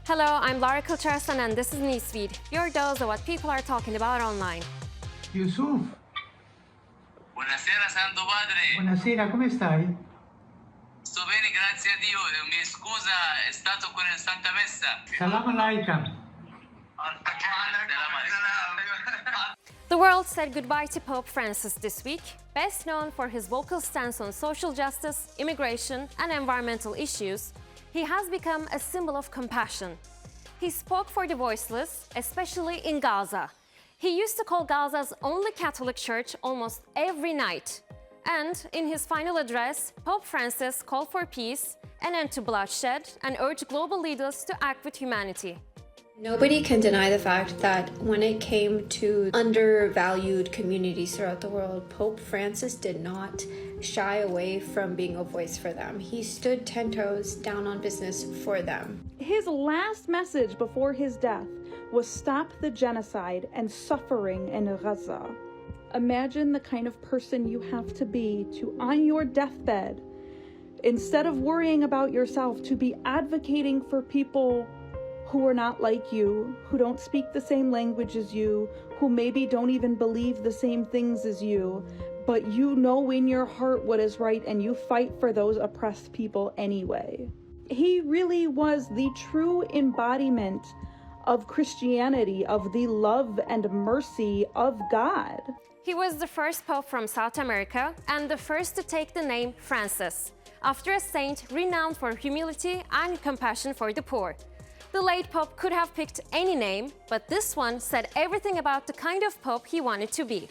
Hello, I'm Lara Kulchersan and this is Newsfeed, your dose of what people are talking about online. Yusuf, Buonasera Santo Padre, buonasera, come stai? sto bene grazie a Dio, mi scusa, è stato con il Santa Messa. Salam alaikum. The world said goodbye to Pope Francis this week, best known for his vocal stance on social justice, immigration and environmental issues. He has become a symbol of compassion. He spoke for the voiceless, especially in Gaza. He used to call Gaza's only Catholic church almost every night. And in his final address, Pope Francis called for peace, an end to bloodshed, and urged global leaders to act with humanity. Nobody can deny the fact that when it came to undervalued communities throughout the world, Pope Francis did not shy away from being a voice for them. He stood 10 toes down on business for them. His last message before his death was stop the genocide and suffering in Gaza. Imagine the kind of person you have to be to, on your deathbed, instead of worrying about yourself, to be advocating for people who are not like you, who don't speak the same language as you, who maybe don't even believe the same things as you, but you know in your heart what is right and you fight for those oppressed people anyway. He really was the true embodiment of Christianity, of the love and mercy of God. He was the first pope from South America and the first to take the name Francis, after a saint renowned for humility and compassion for the poor. The late pope could have picked any name, but this one said everything about the kind of pope he wanted to be.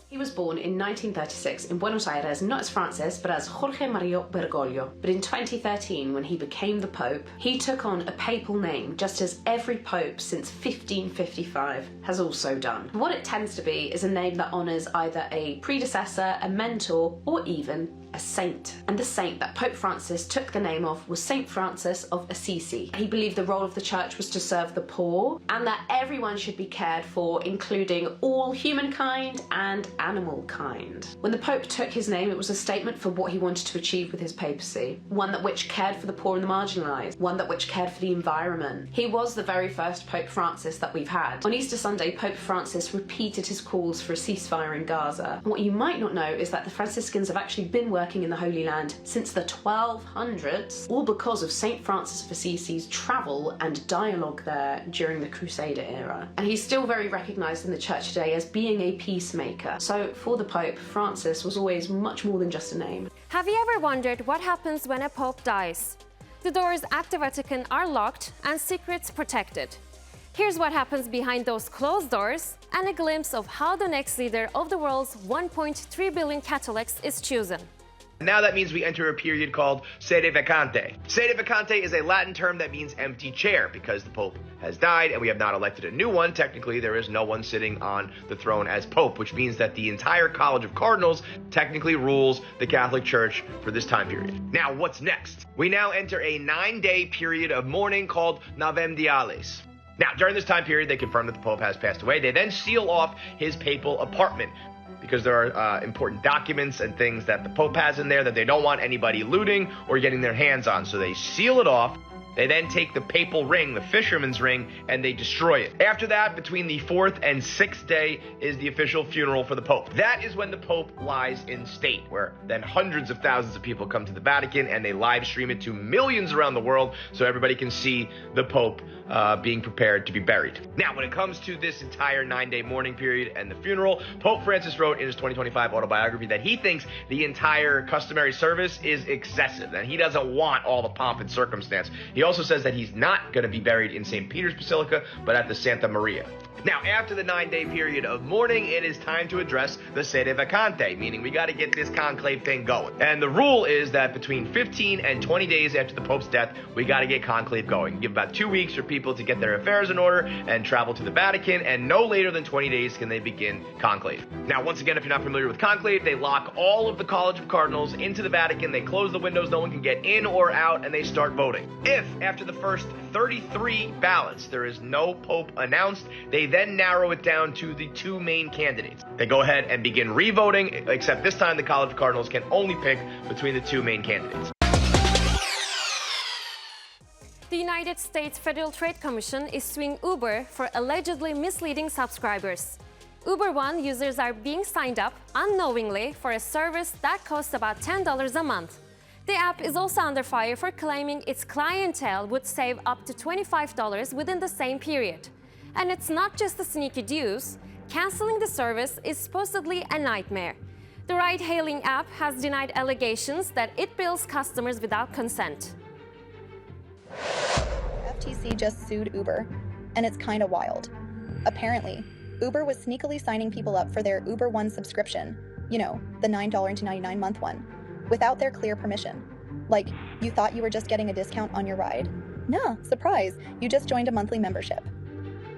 He was born in 1936 in Buenos Aires, not as Francis, but as Jorge Maria Bergoglio. But in 2013, when he became the Pope, he took on a papal name, just as every Pope since 1555 has also done. What it tends to be is a name that honours either a predecessor, a mentor, or even a saint. And the saint that Pope Francis took the name of was Saint Francis of Assisi. He believed the role of the church was to serve the poor and that everyone should be cared for, including all humankind and animal kind. When the Pope took his name, it was a statement for what he wanted to achieve with his papacy. One that which cared for the poor and the marginalised. One that which cared for the environment. He was the very first Pope Francis that we've had. On Easter Sunday, Pope Francis repeated his calls for a ceasefire in Gaza. What you might not know is that the Franciscans have actually been working in the Holy Land since the 1200s, all because of Saint Francis of Assisi's travel and dialogue there during the Crusader era. And he's still very recognised in the church today as being a peacemaker. So for the Pope, Francis was always much more than just a name. Have you ever wondered what happens when a pope dies? The doors at the Vatican are locked and secrets protected. Here's what happens behind those closed doors and a glimpse of how the next leader of the world's 1.3 billion Catholics is chosen. Now that means we enter a period called sede vacante. Sede vacante is a Latin term that means empty chair because the Pope has died and we have not elected a new one. Technically, there is no one sitting on the throne as Pope, which means that the entire College of Cardinals technically rules the Catholic Church for this time period. Now, what's next? We now enter a 9-day period of mourning called Novem Diales. Now, during this time period, they confirm that the Pope has passed away. They then seal off his papal apartment, because there are important documents and things that the Pope has in there that they don't want anybody looting or getting their hands on. So they seal it off. They then take the papal ring, the fisherman's ring, and they destroy it. After that, between the 4th and 6th day is the official funeral for the Pope. That is when the Pope lies in state, where then hundreds of thousands of people come to the Vatican and they live stream it to millions around the world so everybody can see the Pope being prepared to be buried. Now, when it comes to this entire 9-day mourning period and the funeral, Pope Francis wrote in his 2025 autobiography that he thinks the entire customary service is excessive, and he doesn't want all the pomp and circumstance. He also says that he's not going to be buried in St. Peter's Basilica, but at the Santa Maria. Now, after the 9-day period of mourning, it is time to address the sede vacante, meaning we got to get this conclave thing going. And the rule is that between 15 and 20 days after the Pope's death, we got to get conclave going. Give about 2 weeks for people to get their affairs in order and travel to the Vatican, and no later than 20 days can they begin conclave. Now, once again, if you're not familiar with conclave, they lock all of the College of Cardinals into the Vatican, they close the windows, no one can get in or out, and they start voting. If, after the first 33 ballots, there is no Pope announced, they then narrow it down to the 2 main candidates. They go ahead and begin re-voting, except this time the College of Cardinals can only pick between the 2 main candidates. The United States Federal Trade Commission is suing Uber for allegedly misleading subscribers. Uber One users are being signed up unknowingly for a service that costs about $10 a month. The app is also under fire for claiming its clientele would save up to $25 within the same period. And it's not just the sneaky deals. Canceling the service is supposedly a nightmare. The ride-hailing app has denied allegations that it bills customers without consent. FTC just sued Uber, and it's kind of wild. Apparently, Uber was sneakily signing people up for their Uber One subscription, you know, the $9.99 month one, without their clear permission. Like, you thought you were just getting a discount on your ride? No, surprise, you just joined a monthly membership.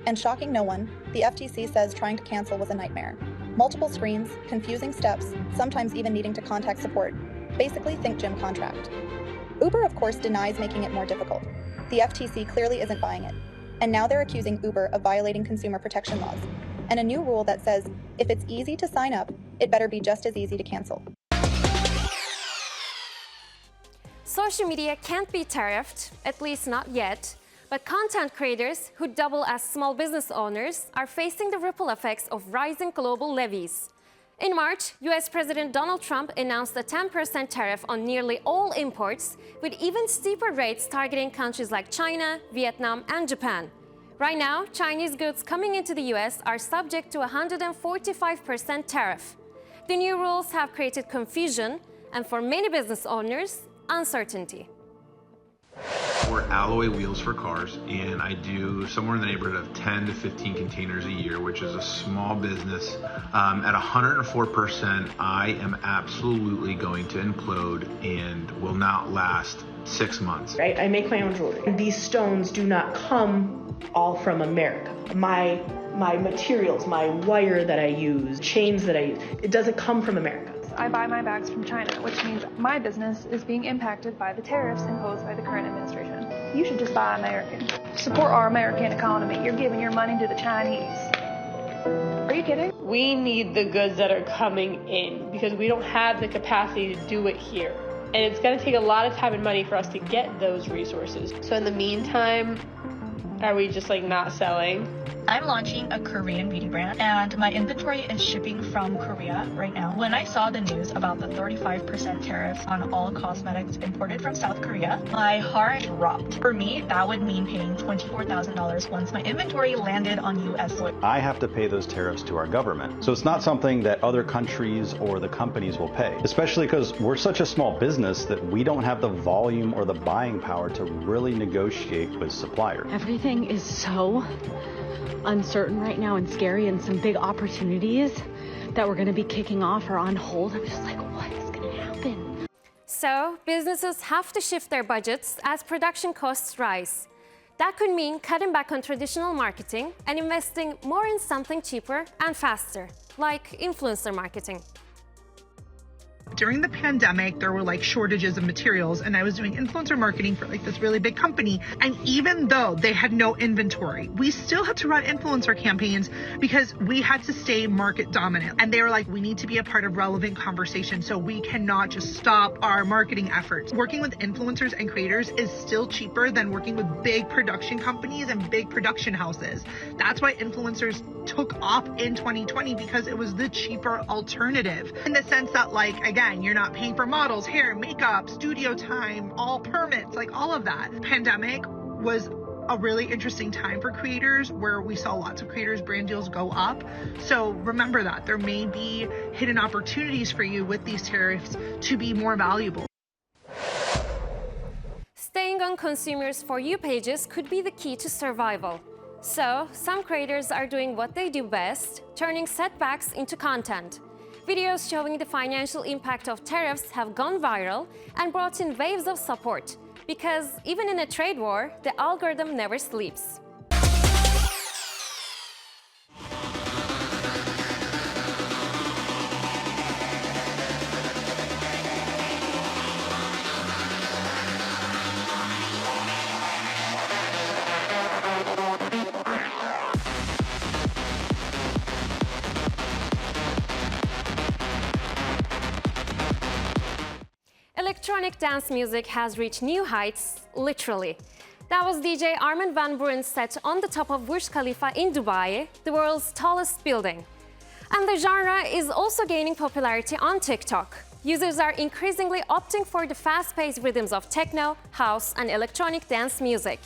And shocking no one, the FTC says trying to cancel was a nightmare. Multiple screens, confusing steps, sometimes even needing to contact support. Basically, think gym contract. Uber, of course, denies making it more difficult. The FTC clearly isn't buying it. And now they're accusing Uber of violating consumer protection laws. And a new rule that says, if it's easy to sign up, it better be just as easy to cancel. Social media can't be tariffed, at least not yet. But content creators who double as small business owners are facing the ripple effects of rising global levies. In March, US President Donald Trump announced a 10% tariff on nearly all imports, with even steeper rates targeting countries like China, Vietnam, and Japan. Right now, Chinese goods coming into the US are subject to a 145% tariff. The new rules have created confusion and, for many business owners, uncertainty. We're alloy wheels for cars, and I do somewhere in the neighborhood of 10 to 15 containers a year, which is a small business. At 104%, I am absolutely going to implode and will not last 6 months. Right? I make my own jewelry. These stones do not come all from America. My materials, my wire that I use, chains that I use, it doesn't come from America. I buy my bags from China, which means my business is being impacted by the tariffs imposed by the current administration. You should just buy American. Support our American economy. You're giving your money to the Chinese. Are you kidding? We need the goods that are coming in because we don't have the capacity to do it here. And it's going to take a lot of time and money for us to get those resources. So in the meantime, are we just like not selling? I'm launching a Korean beauty brand, and my inventory is shipping from Korea right now. When I saw the news about the 35% tariffs on all cosmetics imported from South Korea, my heart dropped. For me, that would mean paying $24,000 once my inventory landed on US soil. I have to pay those tariffs to our government. So it's not something that other countries or the companies will pay, especially because we're such a small business that we don't have the volume or the buying power to really negotiate with suppliers. Everything is so uncertain right now and scary, and some big opportunities that we're going to be kicking off are on hold. I'm just like, what is going to happen? So businesses have to shift their budgets as production costs rise. That could mean cutting back on traditional marketing and investing more in something cheaper and faster, like influencer marketing. During the pandemic, there were like shortages of materials, and I was doing influencer marketing for like this really big company. And even though they had no inventory, we still had to run influencer campaigns because we had to stay market dominant. And they were like, we need to be a part of relevant conversation, so we cannot just stop our marketing efforts. Working with influencers and creators is still cheaper than working with big production companies and big production houses. That's why influencers took off in 2020, because it was the cheaper alternative, in the sense that, like, again, you're not paying for models, hair, makeup, studio time, all permits, like all of that. Pandemic was a really interesting time for creators, where we saw lots of creators' brand deals go up. So remember that there may be hidden opportunities for you with these tariffs to be more valuable. Staying on consumers' For You pages could be the key to survival. So, some creators are doing what they do best, turning setbacks into content. Videos showing the financial impact of tariffs have gone viral and brought in waves of support, because even in a trade war, the algorithm never sleeps. Electronic dance music has reached new heights, literally. That was DJ Armin van Buuren's set on the top of Burj Khalifa in Dubai, the world's tallest building. And the genre is also gaining popularity on TikTok. Users are increasingly opting for the fast-paced rhythms of techno, house, and electronic dance music.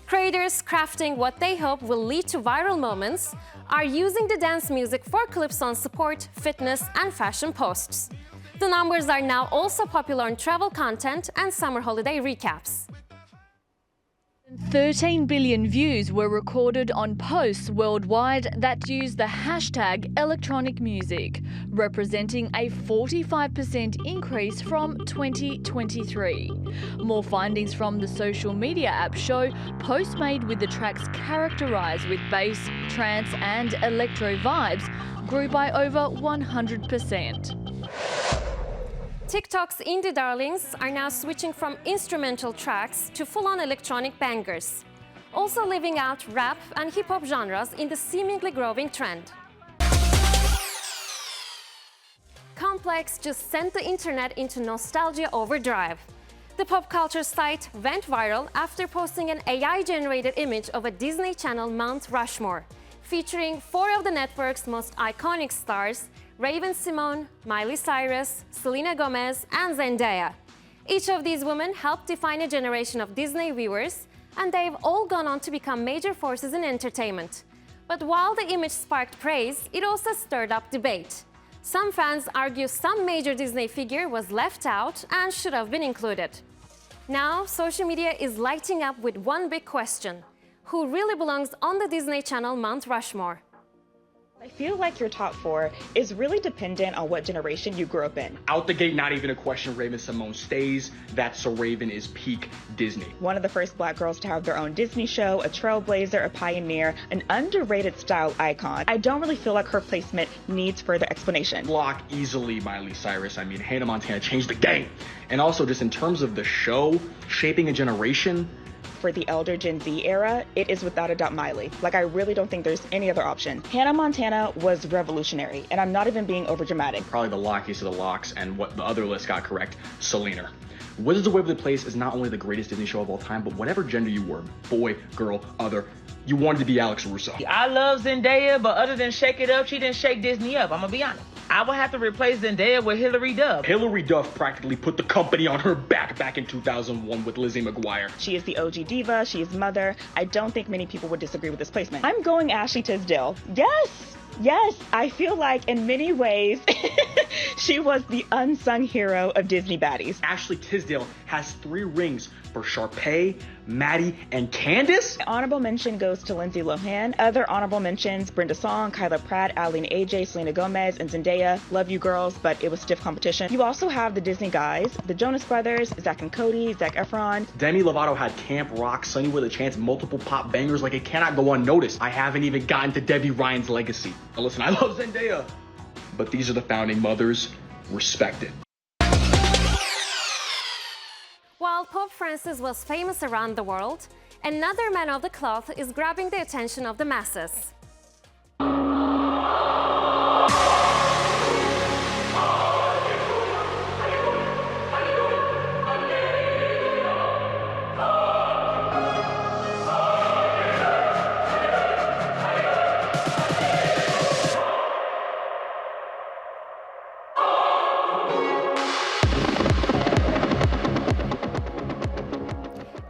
Creators crafting what they hope will lead to viral moments are using the dance music for clips on sport, fitness, and fashion posts. The numbers are now also popular on travel content and summer holiday recaps. 13 billion views were recorded on posts worldwide that use the hashtag electronic music, representing a 45% increase from 2023. More findings from the social media app show posts made with the tracks characterized with bass, trance and electro vibes grew by over 100%. TikTok's indie darlings are now switching from instrumental tracks to full-on electronic bangers, also leaving out rap and hip-hop genres in the seemingly growing trend. Complex just sent the internet into nostalgia overdrive. The pop culture site went viral after posting an AI-generated image of a Disney Channel Mount Rushmore, featuring 4 of the network's most iconic stars, Raven-Symoné, Miley Cyrus, Selena Gomez, and Zendaya. Each of these women helped define a generation of Disney viewers, and they've all gone on to become major forces in entertainment. But while the image sparked praise, it also stirred up debate. Some fans argue some major Disney figure was left out and should have been included. Now, social media is lighting up with one big question: who really belongs on the Disney Channel Mount Rushmore? I feel like your top 4 is really dependent on what generation you grew up in. Out the gate, not even a question, Raven-Symoné stays. That's so Raven is peak Disney. One of the first Black girls to have their own Disney show, a trailblazer, a pioneer, an underrated style icon. I don't really feel like her placement needs further explanation. Block easily Miley Cyrus. I mean, Hannah Montana changed the game. And also just in terms of the show, shaping a generation, for the elder Gen Z era, it is without a doubt Miley. Like, I really don't think there's any other option. Hannah Montana was revolutionary, and I'm not even being overdramatic. Probably the lockiest of the locks, and what the other list got correct, Selena. Wizards of Waverly Place is not only the greatest Disney show of all time, but whatever gender you were, boy, girl, other, you wanted to be Alex Russo. I love Zendaya, but other than Shake It Up, she didn't shake Disney up, I'm gonna be honest. I would have to replace Zendaya with Hilary Duff. Hilary Duff practically put the company on her back in 2001 with Lizzie McGuire. She is the OG diva, she is mother. I don't think many people would disagree with this placement. I'm going Ashley Tisdale. Yes, I feel like in many ways she was the unsung hero of Disney baddies. Ashley Tisdale has 3 rings for Sharpay, Maddie, and Candace. Honorable mention goes to Lindsay Lohan. Other honorable mentions: Brenda Song, Kyla Pratt, Aline AJ, Selena Gomez, and Zendaya. Love you girls, but it was stiff competition. You also have the Disney guys, the Jonas Brothers, Zac and Cody, Zac Efron. Demi Lovato had Camp Rock, Sunny with a Chance, multiple pop bangers. Like, it cannot go unnoticed. I haven't even gotten to Debbie Ryan's legacy. Now listen, I love Zendaya, but these are the founding mothers. Respect it. While Pope Francis was famous around the world, another man of the cloth is grabbing the attention of the masses.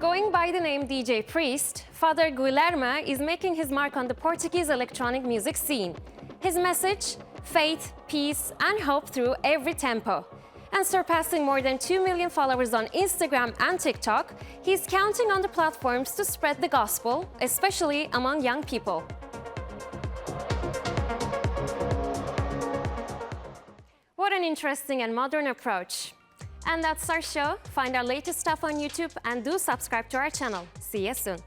Going by the name DJ Priest, Father Guilherme is making his mark on the Portuguese electronic music scene. His message: faith, peace, and hope through every tempo. And surpassing more than 2 million followers on Instagram and TikTok, he's counting on the platforms to spread the gospel, especially among young people. What an interesting and modern approach. And that's our show. Find our latest stuff on YouTube and do subscribe to our channel. See you soon.